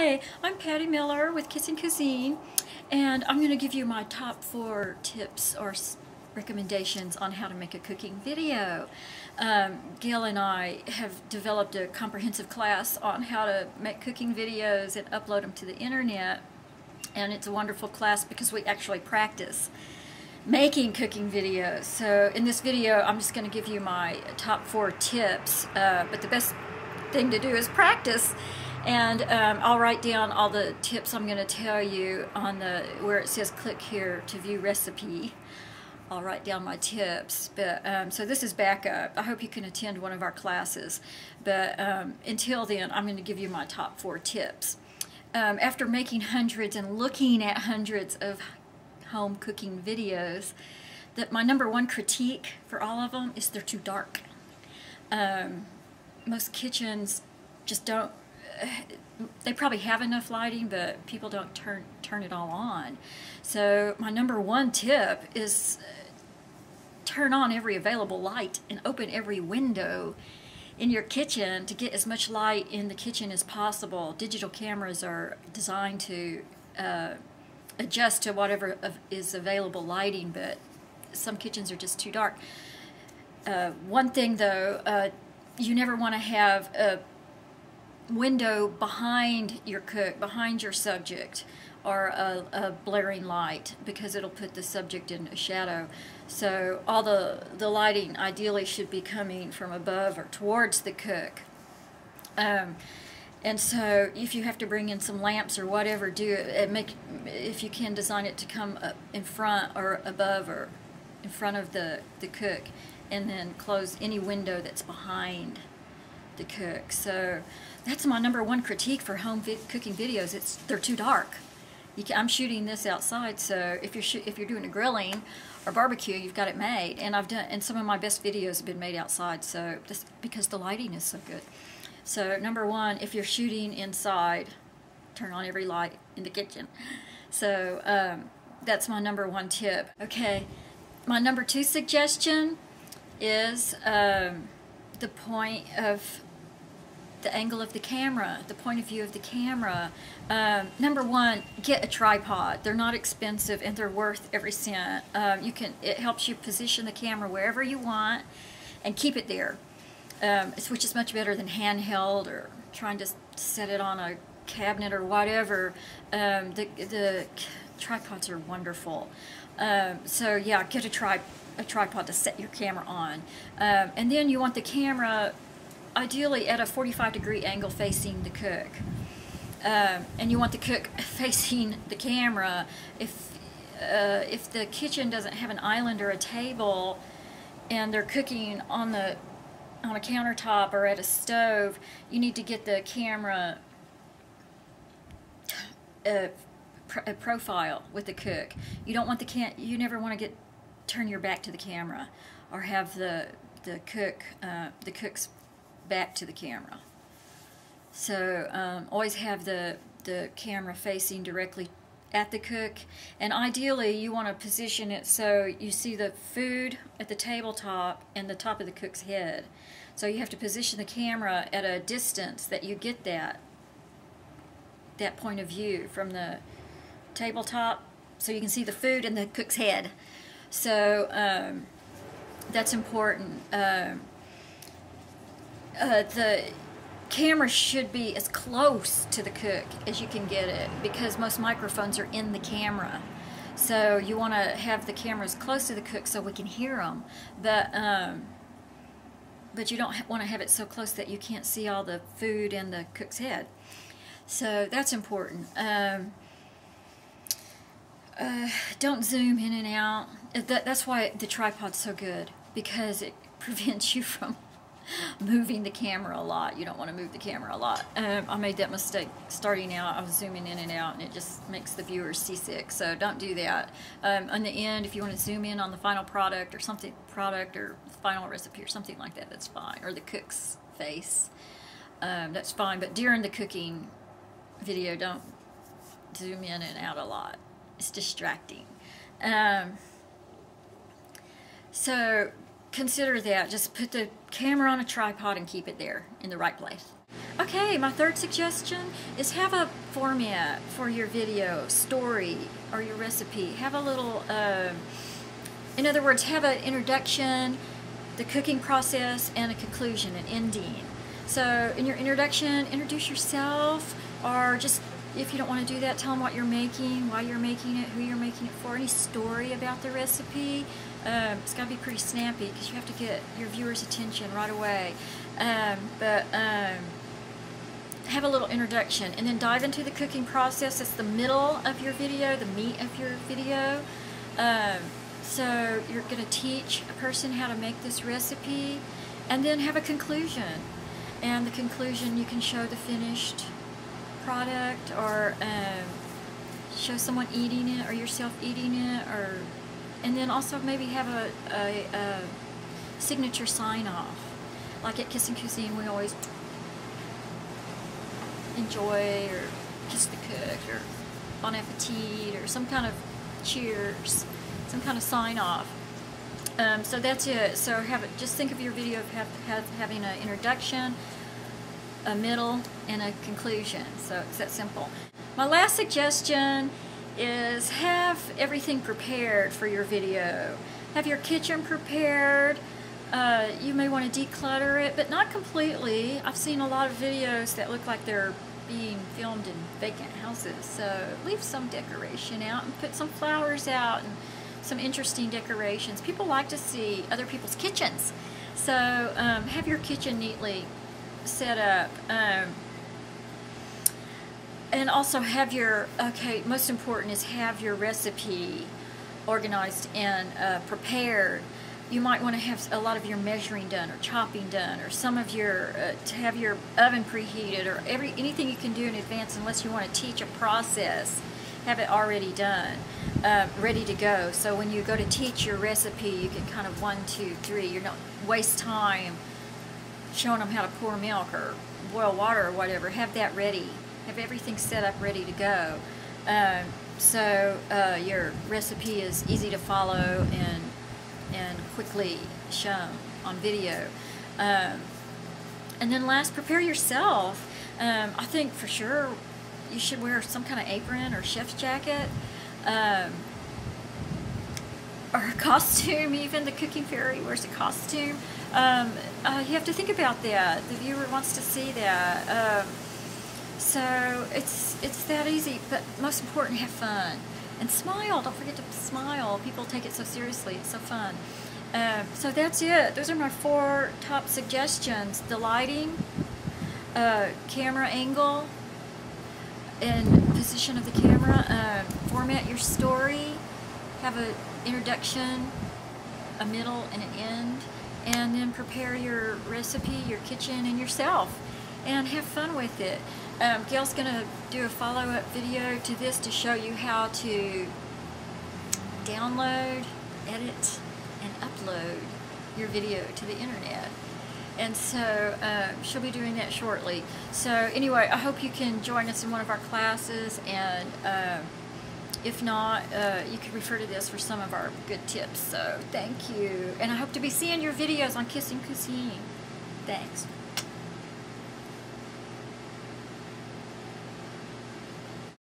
Hi, I'm Patty Miller with Kitchen Cuisine, and I'm going to give you my top 4 tips or recommendations on how to make a cooking video. Gail and I have developed a comprehensive class on how to make cooking videos and upload them to the internet, and it's a wonderful class because we actually practice making cooking videos. So in this video I'm just going to give you my top 4 tips, but the best thing to do is practice. And I'll write down all the tips I'm going to tell you on where it says click here to view recipe. I'll write down my tips. But so this is backup. I hope you can attend one of our classes. But until then, I'm going to give you my top 4 tips. After making hundreds and looking at hundreds of home cooking videos, my number 1 critique for all of them is they're too dark. Most kitchens just don't. They probably have enough lighting, but people don't turn it all on. So my number 1 tip is turn on every available light and open every window in your kitchen to get as much light in the kitchen as possible. Digital cameras are designed to adjust to whatever is available lighting, but some kitchens are just too dark. One thing though, you never want to have a window behind your cook, behind your subject, or a blaring light, because it'll put the subject in a shadow. So all the lighting ideally should be coming from above or towards the cook. And so if you have to bring in some lamps or whatever, do it. If you can, design it to come up in front or above or in front of the cook, and then close any window that's behind the cook. So that's my number 1 critique for home cooking videos. They're too dark. I'm shooting this outside, so if you're doing a grilling or barbecue, you've got it made. And some of my best videos have been made outside, so just because the lighting is so good. So number 1, if you're shooting inside, turn on every light in the kitchen. So that's my number 1 tip. Okay, my number 2 suggestion is the point of the angle of the camera, the point of view of the camera. Number 1, get a tripod. They're not expensive and they're worth every cent. It helps you position the camera wherever you want and keep it there, which is much better than handheld or trying to set it on a cabinet or whatever. The tripods are wonderful. So yeah, get a tripod to set your camera on. And then you want the camera ideally at a 45-degree angle facing the cook. And you want the cook facing the camera. If the kitchen doesn't have an island or a table and they're cooking on a countertop or at a stove, you need to get the camera a profile with the cook. You don't want you never want to turn your back to the camera or have the cook's back to the camera. So always have the camera facing directly at the cook, and ideally you want to position it so you see the food at the tabletop and the top of the cook's head. So you have to position the camera at a distance that you get that point of view from the tabletop, so you can see the food and the cook's head. So that's important. The camera should be as close to the cook as you can get it, because most microphones are in the camera. So you want to have the camera as close to the cook so we can hear them, but you don't want to have it so close that you can't see all the food and the cook's head. So that's important. Don't zoom in and out. That's why the tripod's so good, because it prevents you from moving the camera a lot. You don't want to move the camera a lot. I made that mistake starting out. I was zooming in and out, and it just makes the viewers seasick. So don't do that. On the end, if you want to zoom in on the final product or final recipe or something like that, that's fine. Or the cook's face, that's fine. But during the cooking video, don't zoom in and out a lot. It's distracting. So consider that. Just put the camera on a tripod and keep it there in the right place. Okay, my third suggestion is have a format for your video, story, or your recipe. Have a little, in other words, have an introduction, the cooking process, and a conclusion, an ending. So in your introduction, introduce yourself, or just, if you don't want to do that, tell them what you're making, why you're making it, who you're making it for, any story about the recipe. It's got to be pretty snappy because you have to get your viewers' attention right away. Have a little introduction and then dive into the cooking process. That's the middle of your video, the meat of your video. So you're going to teach a person how to make this recipe, and then have a conclusion. And the conclusion, you can show the finished product, or show someone eating it, or yourself eating it, and then also maybe have a signature sign-off. Like at Kissing Cuisine, we always enjoy, or kiss the cook, or bon appetit, or some kind of cheers, some kind of sign-off. So that's it. So just think of your video of having an introduction, a middle, and a conclusion. So it's that simple. My last suggestion is have everything prepared for your video. Have your kitchen prepared. You may want to declutter it, but not completely. I've seen a lot of videos that look like they're being filmed in vacant houses. So leave some decoration out and put some flowers out and some interesting decorations. People like to see other people's kitchens. So have your kitchen neatly set up. And also have your, most important is have your recipe organized and prepared. You might want to have a lot of your measuring done, or chopping done, or some of your, to have your oven preheated, or anything you can do in advance, unless you want to teach a process. Have it already done, ready to go. So when you go to teach your recipe, you can kind of 1, 2, 3. You don't waste time showing them how to pour milk or boil water or whatever. Have that ready. Have everything set up, ready to go. So your recipe is easy to follow and quickly shown on video. And then last, prepare yourself. I think for sure you should wear some kind of apron or chef's jacket, or a costume. Even the cooking fairy wears a costume. You have to think about that. The viewer wants to see that. So it's that easy, but most important, have fun. And smile. Don't forget to smile. People take it so seriously. It's so fun. So that's it. Those are my 4 top suggestions. The lighting, camera angle, and position of the camera. Format your story. Have an introduction, a middle, and an end. And then prepare your recipe, your kitchen, and yourself. And have fun with it. Gail's going to do a follow-up video to this to show you how to download, edit, and upload your video to the internet. And so she'll be doing that shortly. So anyway, I hope you can join us in one of our classes, and if not, you can refer to this for some of our good tips. So thank you. And I hope to be seeing your videos on Kissing Cuisine. Thanks.